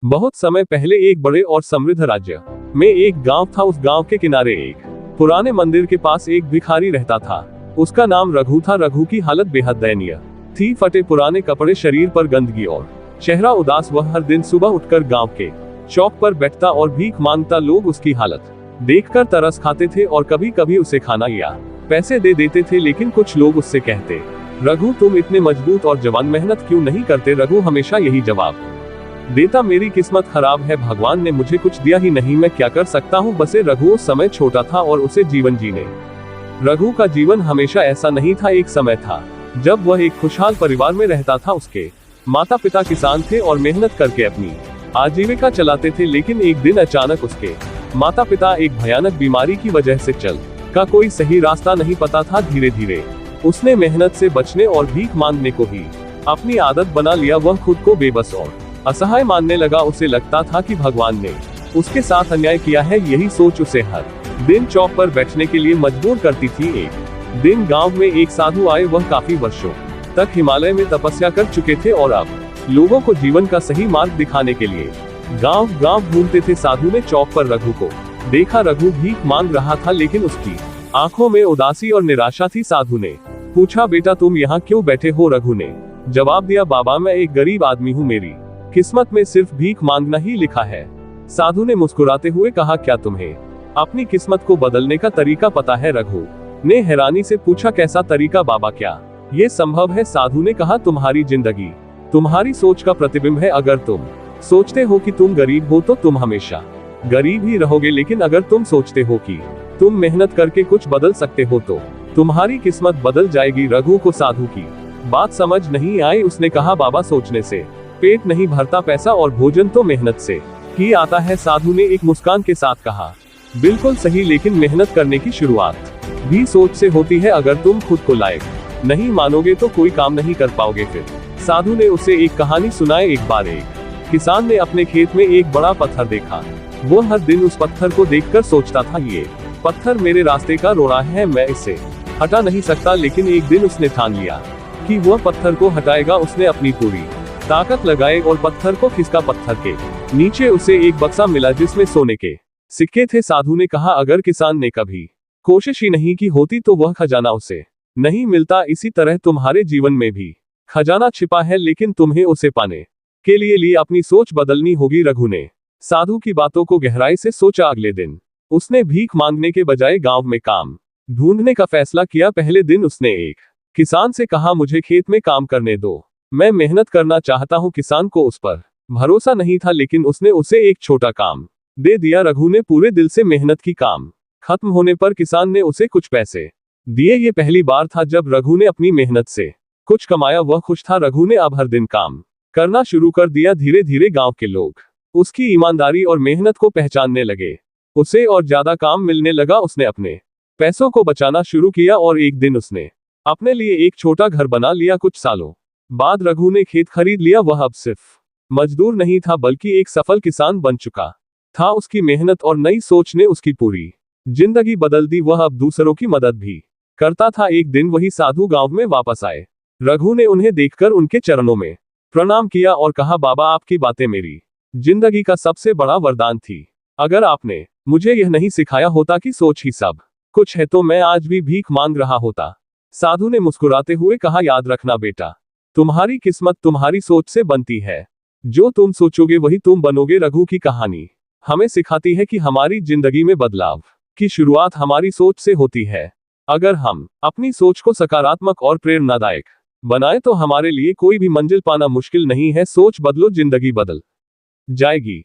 बहुत समय पहले एक बड़े और समृद्ध राज्य में एक गांव था। उस गांव के किनारे एक पुराने मंदिर के पास एक भिखारी रहता था। उसका नाम रघु था। रघु की हालत बेहद दयनीय थी। फटे पुराने कपड़े, शरीर पर गंदगी और चेहरा उदास। वह हर दिन सुबह उठकर गांव के चौक पर बैठता और भीख मांगता। लोग उसकी हालत देखकर तरस खाते थे और कभी कभी उसे खाना या पैसे दे देते थे। लेकिन कुछ लोग उससे कहते, रघु तुम इतने मजबूत और जवान, मेहनत क्यों नहीं करते? रघु हमेशा यही जवाब देता, मेरी किस्मत खराब है, भगवान ने मुझे कुछ दिया ही नहीं, मैं क्या कर सकता हूँ। बसे रघु उस समय छोटा था और उसे जीवन जीने। रघु का जीवन हमेशा ऐसा नहीं था। एक समय था जब वह एक खुशहाल परिवार में रहता था। उसके माता पिता किसान थे और मेहनत करके अपनी आजीविका चलाते थे। लेकिन एक दिन अचानक उसके माता पिता एक भयानक बीमारी की वजह से चल का कोई सही रास्ता नहीं पता था। धीरे धीरे उसने मेहनत से बचने और भीख मांगने को ही अपनी आदत बना लिया। वह खुद को बेबस और असहाय मानने लगा। उसे लगता था कि भगवान ने उसके साथ अन्याय किया है। यही सोच उसे हर दिन चौक पर बैठने के लिए मजबूर करती थी। एक दिन गांव में एक साधु आए। वह काफी वर्षों तक हिमालय में तपस्या कर चुके थे और अब लोगों को जीवन का सही मार्ग दिखाने के लिए गांव गांव घूमते थे। साधु ने चौक पर रघु को देखा। रघु भीख मांग रहा था लेकिन उसकी आंखों में उदासी और निराशा थी। साधु ने पूछा, बेटा तुम यहाँ क्यों बैठे हो? रघु ने जवाब दिया, बाबा मैं एक गरीब आदमी हूँ, मेरी किस्मत में सिर्फ भीख मांगना ही लिखा है। साधु ने मुस्कुराते हुए कहा, क्या तुम्हें अपनी किस्मत को बदलने का तरीका पता है? रघु ने हैरानी से पूछा, कैसा तरीका बाबा, क्या ये संभव है? साधु ने कहा, तुम्हारी जिंदगी तुम्हारी सोच का प्रतिबिंब है। अगर तुम सोचते हो कि तुम गरीब हो तो तुम हमेशा गरीब ही रहोगे। लेकिन अगर तुम सोचते हो कि तुम मेहनत करके कुछ बदल सकते हो तो तुम्हारी किस्मत बदल जाएगी। रघु को साधु की बात समझ नहीं आई। उसने कहा, बाबा सोचने से पेट नहीं भरता, पैसा और भोजन तो मेहनत से ही आता है। साधु ने एक मुस्कान के साथ कहा, बिल्कुल सही, लेकिन मेहनत करने की शुरुआत भी सोच से होती है। अगर तुम खुद को लायक नहीं मानोगे तो कोई काम नहीं कर पाओगे। फिर साधु ने उसे एक कहानी सुनाई। एक बार एक किसान ने अपने खेत में एक बड़ा पत्थर देखा। वो हर दिन उस पत्थर को देखकर सोचता था, ये पत्थर मेरे रास्ते का रोड़ा है, मैं इसे हटा नहीं सकता। लेकिन एक दिन उसने ठान लिया कि वह पत्थर को हटाएगा। उसने अपनी पूरी ताकत लगाए और पत्थर को खिसका। पत्थर के नीचे उसे एक बक्सा मिला जिसमें सोने के सिक्के थे। साधु ने कहा, अगर किसान ने कभी कोशिश ही नहीं की होती तो वह खजाना उसे नहीं मिलता। इसी तरह तुम्हारे जीवन में भी खजाना छिपा है, लेकिन तुम्हें उसे पाने के लिए अपनी सोच बदलनी होगी। रघु ने साधु की बातों को गहराई से सोचा। अगले दिन उसने भीख मांगने के बजाय गांव में काम ढूंढने का फैसला किया। पहले दिन उसने एक किसान से कहा, मुझे खेत में काम करने दो, मैं मेहनत करना चाहता हूँ। किसान को उस पर भरोसा नहीं था, लेकिन उसने उसे एक छोटा काम दे दिया। रघु ने पूरे दिल से मेहनत की। काम खत्म होने पर किसान ने उसे कुछ पैसे दिए। ये पहली बार था जब रघु ने अपनी मेहनत से कुछ कमाया। वह खुश था। रघु ने अब हर दिन काम करना शुरू कर दिया। धीरे धीरे गांव के लोग उसकी ईमानदारी और मेहनत को पहचानने लगे। उसे और ज्यादा काम मिलने लगा। उसने अपने पैसों को बचाना शुरू किया और एक दिन उसने अपने लिए एक छोटा घर बना लिया। कुछ सालों बाद रघु ने खेत खरीद लिया। वह अब सिर्फ मजदूर नहीं था बल्कि एक सफल किसान बन चुका था। उसकी मेहनत और नई सोच ने उसकी पूरी जिंदगी बदल दी। वह अब दूसरों की मदद भी करता था। एक दिन वही साधु गांव में वापस आए। रघु ने उन्हें देखकर उनके चरणों में प्रणाम किया और कहा, बाबा आपकी बातें मेरी जिंदगी का सबसे बड़ा वरदान थी। अगर आपने मुझे यह नहीं सिखाया होता कि सोच ही सब कुछ है तो मैं आज भी भीख मांग रहा होता। साधु ने मुस्कुराते हुए कहा, याद रखना बेटा, तुम्हारी किस्मत तुम्हारी सोच से बनती है। जो तुम सोचोगे वही तुम बनोगे। रघु की कहानी हमें सिखाती है कि हमारी जिंदगी में बदलाव की शुरुआत हमारी सोच से होती है। अगर हम अपनी सोच को सकारात्मक और प्रेरणादायक बनाए तो हमारे लिए कोई भी मंजिल पाना मुश्किल नहीं है। सोच बदलो, जिंदगी बदल जाएगी।